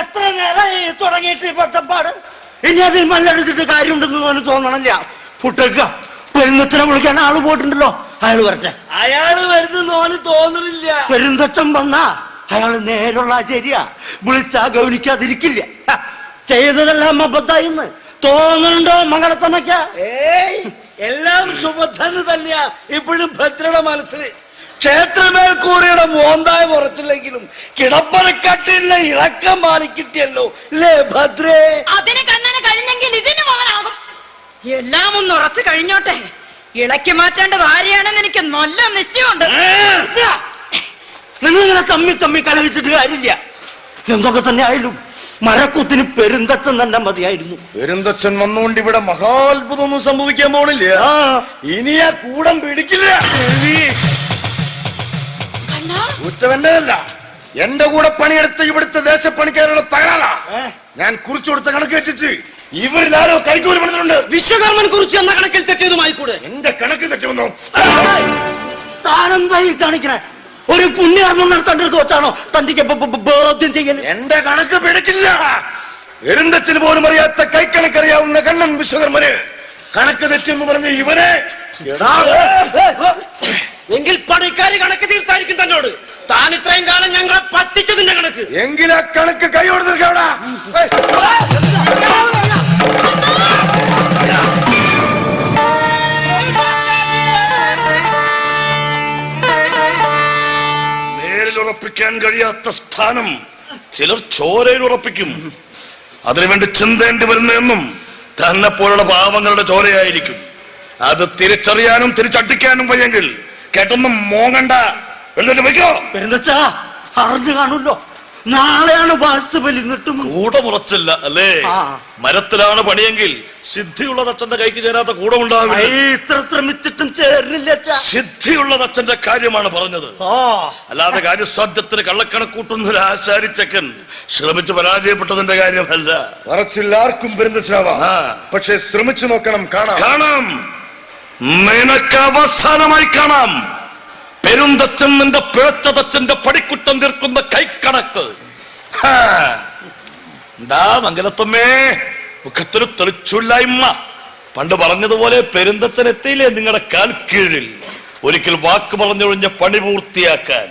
എത്ര നേരമായി തുടങ്ങിയിട്ട് ഇപ്പത്തപ്പാട്? ഇനി അതിൽ മല്ലടിച്ചിട്ട് കാര്യമുണ്ടെന്ന് തോന്നണില്ല. പുട്ടേക്ക പെരുന്തച്ഛനെ വിളിക്കാൻ ആള് പോയിട്ടുണ്ടല്ലോ, അയാള് വരട്ടെ. അയാള് വരുന്നെന്ന് ഓന് തോന്നുന്നില്ല. പെരുന്തച്ഛൻ വന്നാ അയാള് നേരുള്ള ശരിയാ, വിളിച്ചാ ഗൗനിക്കാതിരിക്കില്ല. ചെയ്തതെല്ലാം അബദ്ധായിന്ന് തോന്നുന്നുണ്ടോ മംഗളത്തമ്മയ്ക്ക? ഏയ്, എല്ലാം സുബദ്ധന്ന് തന്നെയാ ഇപ്പോഴും ഭദ്രയുടെ മനസ്സിൽ. ക്ഷേത്രമേൽക്കൂറിയുടെ മോന്തായ കുറച്ചില്ലെങ്കിലും കിടപ്പറക്കട്ടിലെ ഇളക്കം മാറിക്കിട്ടിയല്ലോ അല്ലേ ഭദ്രേ? അതിന് കണ്ണന് കഴിഞ്ഞെങ്കിൽ ഇതിന് അവനാകും. എല്ലാം ഒന്ന് ഉറച്ചു കഴിഞ്ഞോട്ടെ. ഇളക്കി മാറ്റേണ്ടത് ആരെയാണെന്ന് എനിക്ക് നല്ല നിശ്ചയമുണ്ട്. നിങ്ങളിങ്ങനെ തമ്മി കലഹിച്ചിട്ട് കാര്യമില്ല. എന്തൊക്കെ തന്നെ ആയാലും മരക്കുത്തിന് പെരുന്തച്ഛൻ തന്നെ മതിയായിരുന്നു. പെരുന്തച്ഛൻ വന്നുകൊണ്ട് ഇവിടെ മഹാത്ഭുതമൊന്നും സംഭവിക്കാൻ പോണില്ല. ഇനി ആ കൂടം പിടിക്കില്ല. കുറ്റവെന്നതല്ല, എന്റെ കൂടെ പണിയെടുത്ത് ഇവിടുത്തെ ദേശപ്പണിക്കാരുടെ തകരാറാ. ഞാൻ കുറിച്ചു കൊടുത്ത കണക്ക് തെറ്റിച്ച് ഇവരിലാരോ കൈക്കൂലി പണിതിട്ടുണ്ട്. വിശ്വകർമ്മൻ കുറിച്ച് എന്ന കണക്കിൽ തെറ്റിയതുമായി കൂടെ എന്റെ കണക്ക് തെറ്റുമെന്നോ? താനെന്തായി കാണിക്കണേ? ഒരു പുണ്യകർമ്മം നടത്തേണ്ടത് വെച്ചാണോ തന്റെ ബോധ്യം ചെയ്യാൻ? എന്റെ കണക്ക് പിടിക്കില്ല. പെരുന്തച്ഛന് പോലും അറിയാത്ത കൈക്കണക്കറിയാവുന്ന കണ്ണൻ വിശ്വകർമ്മന് കണക്ക് തെറ്റെന്ന് പറഞ്ഞ് ഇവനെ എങ്കിൽ പണിക്കാര് കണക്ക് തീർത്തായിരിക്കും തന്നോട്. താൻ ഇത്രയും കാലം ഞങ്ങളെ പറ്റിച്ചതിന്റെ കണക്ക്. എങ്കിൽ ആ കണക്ക് കൈയോട് തീർക്കവിടെ. നേരിൽ ഉറപ്പിക്കാൻ കഴിയാത്ത സ്ഥാനം ചിലർ ചോരയിൽ ഉറപ്പിക്കും. അതിനുവേണ്ടി ചിന്തേണ്ടി വരുന്നതെന്നും തന്നെ പോലുള്ള പാവങ്ങളുടെ ചോരയായിരിക്കും. അത് തിരിച്ചറിയാനും തിരിച്ചടിക്കാനും വയ്യെങ്കിൽ കേട്ടൊന്നും മോങ്ങണ്ട, എഴുന്നേറ്റ് വയ്ക്കോ. പെരുന്തച്ഛാ അറിഞ്ഞു കാണുമല്ലോ, നാളെയാണ് വാസ്തുബലി. എന്നിട്ടും കൂടമുറച്ചില്ല അല്ലേ? മരത്തിലാണ് പണിയെങ്കിൽ സിദ്ധിയുള്ള അച്ഛന്റെ കൈക്ക് ചേരാത്ത കൂടമുണ്ടാവില്ല. ഇത്ര ശ്രമിച്ചിട്ടും ചേർന്നില്ല. സിദ്ധിയുള്ള അച്ഛന്റെ കാര്യമാണ് പറഞ്ഞത്, അല്ലാതെ കാര്യസാധ്യത്തിന് കള്ളക്കണക്കൂട്ടുന്ന ഒരു ആശാരിച്ചക്കൻ ശ്രമിച്ച് പരാജയപ്പെട്ടതിന്റെ കാര്യമല്ല. പറച്ചില്ലാർക്കും പെരുന്തച്ഛനാവാം, പക്ഷെ ശ്രമിച്ചു നോക്കണം. കാണാം, നിനക്ക് അവസാനമായി കാണാം. പെരുന്തച്ഛൻ നിന്റെ പിഴച്ചതച്ഛന്റെ പടിക്കുറ്റം തീർക്കുന്ന കൈക്കണക്ക്. എന്താ മംഗലത്തമ്മേ മുഖത്തൊരു തെളിച്ചില്ലായ്മ? പണ്ട് പറഞ്ഞതുപോലെ പെരുന്തച്ഛൻ എത്തിയില്ലേ നിങ്ങളുടെ കാൽ കീഴിൽ? ഒരിക്കൽ വാക്ക് പറഞ്ഞൊഴിഞ്ഞ പണി പൂർത്തിയാക്കാൻ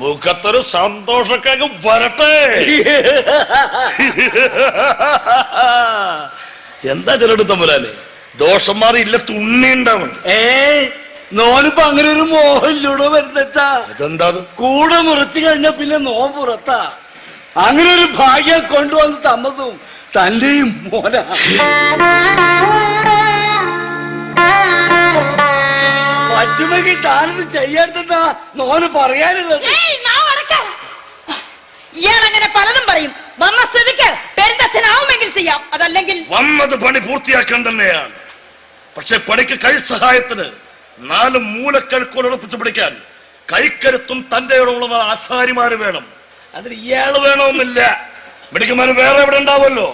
മുഖത്തൊരു സന്തോഷക്കാരും വരട്ടെ. എന്താ ചിലട് തമ്പുരാനെ, ദോഷം മാറി ഇല്ല തുണ്ണി ഉണ്ടാവും. നോനിപ്പോ അങ്ങനെ ഒരു മോഹനിലൂടെ വരുന്നച്ചാ. ഇതെന്താ കൂടെ മുറിച്ചു കഴിഞ്ഞ പിന്നെ നോൻ പുറത്താ. അങ്ങനെ ഒരു ഭാഗ്യം കൊണ്ടുവന്ന് തന്നതും തന്റെയും മോന. പറ്റുമെങ്കിൽ താനിത് ചെയ്യാത്തെന്നാ നോന് പറയാനുള്ളത്. ഇയാളങ്ങനെ പലതും പറയും. വന്ന സ്ഥിതിക്ക് പെരുന്തച്ഛനാവുമെങ്കിൽ ചെയ്യാം, അതല്ലെങ്കിൽ വന്നത് പണി പൂർത്തിയാക്കാൻ തന്നെയാണ്. പക്ഷെ പണിക്ക് കൈ സഹായത്തിന് 4 മൂലക്കഴുക്കോട് ഉറപ്പിച്ചു പിടിക്കാൻ കൈക്കരുത്തും തന്റെ ഉള്ള ആശാരിമാര് വേണം. അതിന് ഇയാള് വേണമെന്നില്ല. പിടിക്കുമാര് വേറെ എവിടെ ഉണ്ടാവുമല്ലോ.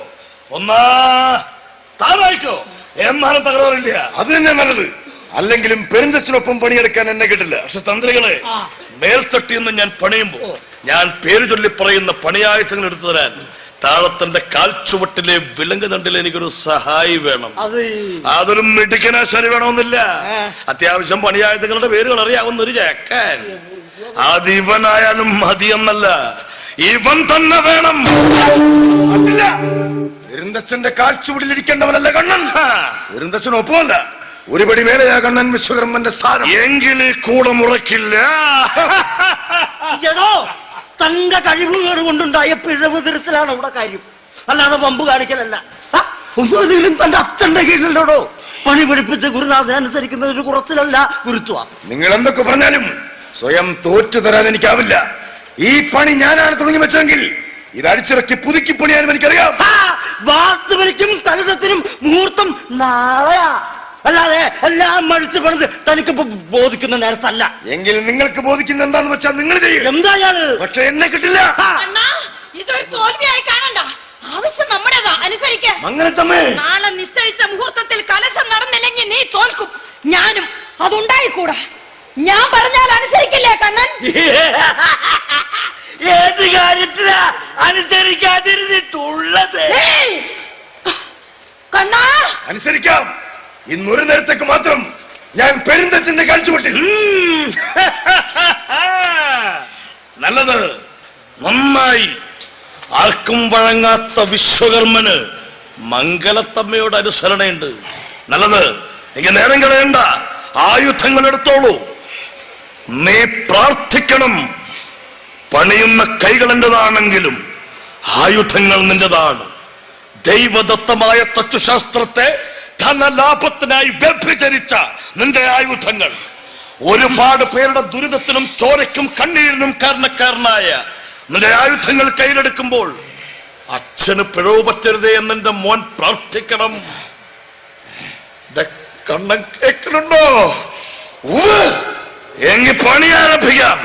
ഒന്നാ താനായിക്കോ, എന്നാലും തകരാറില്ല. അത് തന്നെ നല്ലത്. അല്ലെങ്കിലും പെരുന്തച്ഛനൊപ്പം പണിയെടുക്കാൻ എന്നെ കിട്ടില്ല. പക്ഷെ തന്ത്രികളെ, മേൽത്തട്ടിന്ന് ഞാൻ പണിയുമ്പോ ഞാൻ പേര് ചൊല്ലി പറയുന്ന പണിയായുധങ്ങൾ എടുത്തു തരാൻ താഴത്തിന്റെ കാൽച്ചുവട്ടിലെ വിലങ്ങ് തണ്ടിൽ എനിക്കൊരു സഹായി വേണം. അതൊരു മിടുക്കനാശാരി വേണമെന്നില്ല. അത്യാവശ്യം പണിയായുധങ്ങളുടെ പേരുകൾ അറിയാവുന്ന ഒരു ചേക്കൻ. അതിവനായാലും മതിയെന്നല്ല, ഇവൻ തന്നെ വേണം. പെരുന്തച്ഛന്റെ കാൽച്ചുവട്ടിലിരിക്കേണ്ടവനല്ല കണ്ണൻ. പെരുന്തച്ഛനൊപ്പമല്ല, ഒരുപടി മേലെയാ കണ്ണൻ വിശ്വകർമ്മന്റെ സ്ഥാനം. എങ്കിൽ ഈ കൂടെ മുറക്കില്ല. തന്റെ കഴിവുകൾ കൊണ്ടുണ്ടായ പിഴവ് തിരുത്തലാണ് ഇവിടെ കാര്യം, അല്ലാതെ പമ്പ് കാണിക്കലല്ല. ഒന്നുമില്ലെങ്കിലും തന്റെ അച്ഛന്റെ കീഴിലോടോ പണി പിടിപ്പിച്ച് ഗുരുനാഥൻ അനുസരിക്കുന്ന ഒരു കുറച്ചിലല്ല ഗുരുത്വ. നിങ്ങൾ എന്തൊക്കെ പറഞ്ഞാലും സ്വയം തോറ്റു തരാൻ എനിക്കാവില്ല. ഈ പണി ഞാനാണ് തുടങ്ങി വെച്ചെങ്കിൽ ഇത് അടിച്ചിറക്കി പുതുക്കി പണിയാനും എനിക്കറിയാം. വാസ്തുബലിക്കും കലശത്തിനും മുഹൂർത്തം നാളെയാ, അല്ലാതെ എല്ലാം മഴിച്ചു പണിത് തനിക്ക് ബോധിക്കുന്ന നേരത്തല്ല. എങ്കിൽ നിങ്ങൾക്ക് ബോധിക്കുന്ന എന്താന്ന് വെച്ചാൽ നിങ്ങൾ ചെയ്യും. എന്തായാലും പക്ഷെ എന്നെ കിട്ടില്ല. ഇതൊരു തോൽവിയായി കാണണ്ട. ആവശ്യം നമ്മുടേതാ, അനുസരിക്കാം. നാളെ നിശ്ചയിച്ച മുഹൂർത്തത്തിൽ കലശം നടന്നില്ലെങ്കിൽ നീ തോൽക്കും. ഞാനും അതുണ്ടായിക്കൂടാ. ഞാൻ പറഞ്ഞാൽ അനുസരിക്കില്ലേ കണ്ണൻ? ഏത് കാര്യത്തിലാ അനുസരിക്കാതിരുന്നിട്ടുള്ളത്? കണ്ണാ, അനുസരിക്കാം. ഇന്നൊരു നേരത്തേക്ക് മാത്രം ഞാൻ പെരുന്തച്ഛന്റെ കാഴ്ചവെട്ടിൽ. നല്ലത്, നന്നായി. ആർക്കും വഴങ്ങാത്ത വിശ്വകർമ്മന് മംഗലത്തമ്മയോട് അനുസരണയുണ്ട്. നല്ലത്, എനിക്ക് നേരം കളയണ്ട, ആയുധങ്ങൾ എടുത്തോളൂ. നീ പ്രാർത്ഥിക്കണം. പണിയുന്ന കൈകൾ എന്റേതാണെങ്കിലും ആയുധങ്ങൾ നിന്റേതാണ്. ദൈവദത്തമായ തത്വശാസ്ത്രത്തെ ധനലാഭത്തിനായി വ്യഭിചരിച്ച നിന്റെ ആയുധങ്ങൾ, ഒരുപാട് പേരുടെ ദുരിതത്തിനും ചോരയ്ക്കും കണ്ണീരിനും കാരണക്കാരനായ നിന്റെ ആയുധങ്ങൾ കയ്യിലെടുക്കുമ്പോൾ അച്ഛന് പിഴവ് പറ്റരുതേ എന്നെ മോൻ പ്രാർത്ഥിക്കണം. കണ്ണം കേൾക്കുന്നുണ്ടോ? എങ്കിൽ പണി ആരംഭിക്കാം.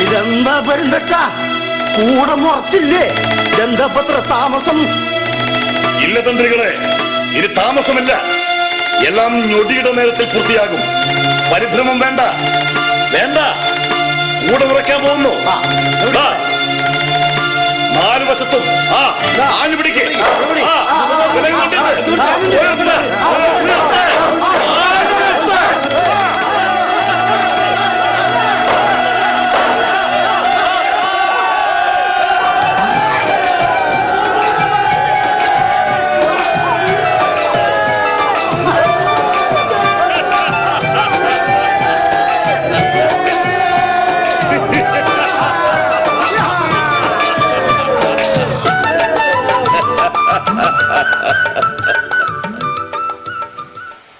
ഇതെന്താ പെരുന്തച്ച, കൂടെ മുറച്ചില്ലേ? ഇതെന്താ പത്ര താമസം? ഇല്ല തന്ത്രികളെ, ഇനി താമസമില്ല. എല്ലാം ഞൊടിയുടെ നേരത്തിൽ പൂർത്തിയാകും. പരിഭ്രമം വേണ്ട, വേണ്ട. കൂടെ ഉറക്കാൻ പോകുന്നു. നാല് വശത്തും ആഞ്ഞു പിടിക്കേ.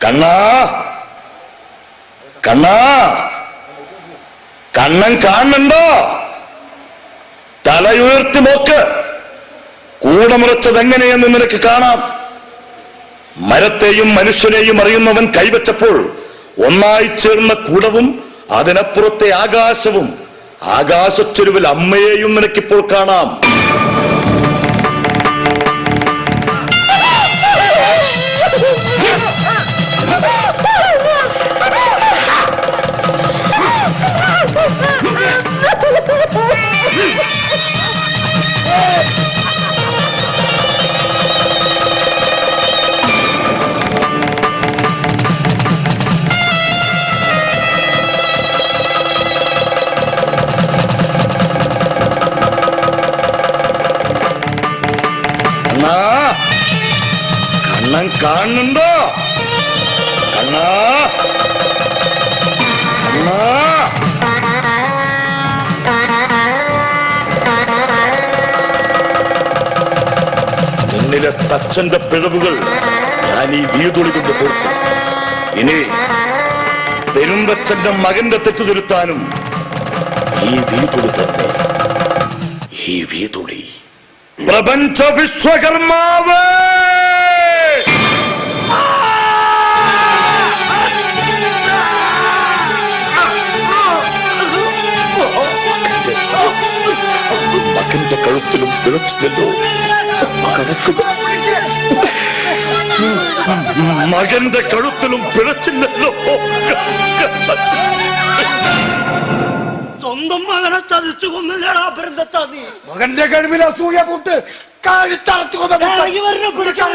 കണ്ണാ, കണ്ണാ, കണ്ണൻ കാണുന്നുണ്ടോ? തലയുയർത്തി നോക്ക്. കൂടെ മുറച്ചത് എങ്ങനെയെന്ന് നിനക്ക് കാണാം. മരത്തെയും മനുഷ്യനെയും അറിയുന്നവൻ കൈവച്ചപ്പോൾ ഒന്നായി ചേർന്ന കൂടവും അതിനപ്പുറത്തെ ആകാശവും, ആകാശച്ചെരുവിൽ അമ്മയെയും നിനക്കിപ്പോൾ കാണാം. കണ്ണൻ കാണുന്നുണ്ടോ? കണ്ണാ, കണ്ണാ, നിന്നിലെ തച്ചന്റെ പിഴവുകൾ ഞാൻ ഈ വീതുളി കൊണ്ട് തീർക്കും. ഇനി പെരുന്തച്ഛന്റെ മകന്റെ തെറ്റുതിരുത്താനും ഈ വീതുളി തന്നെ, ഈ വീതുളി. പ്രപഞ്ച വിശ്വകർമാവേ, മകന്റെ കഴുത്തിലും പിഴച്ചില്ലല്ലോ കണക്ക്. മകന്റെ കഴുത്തിലും പിഴച്ചില്ലല്ലോ. സ്വന്തം മകനെ ചതിച്ചു കൊന്നില്ലടാ പെരുന്തച്ച നീ. മകന്റെ കഴിവിൽ അസൂയ പൂട്ട് കഴുത്തറച്ചു പിടിക്കാൻ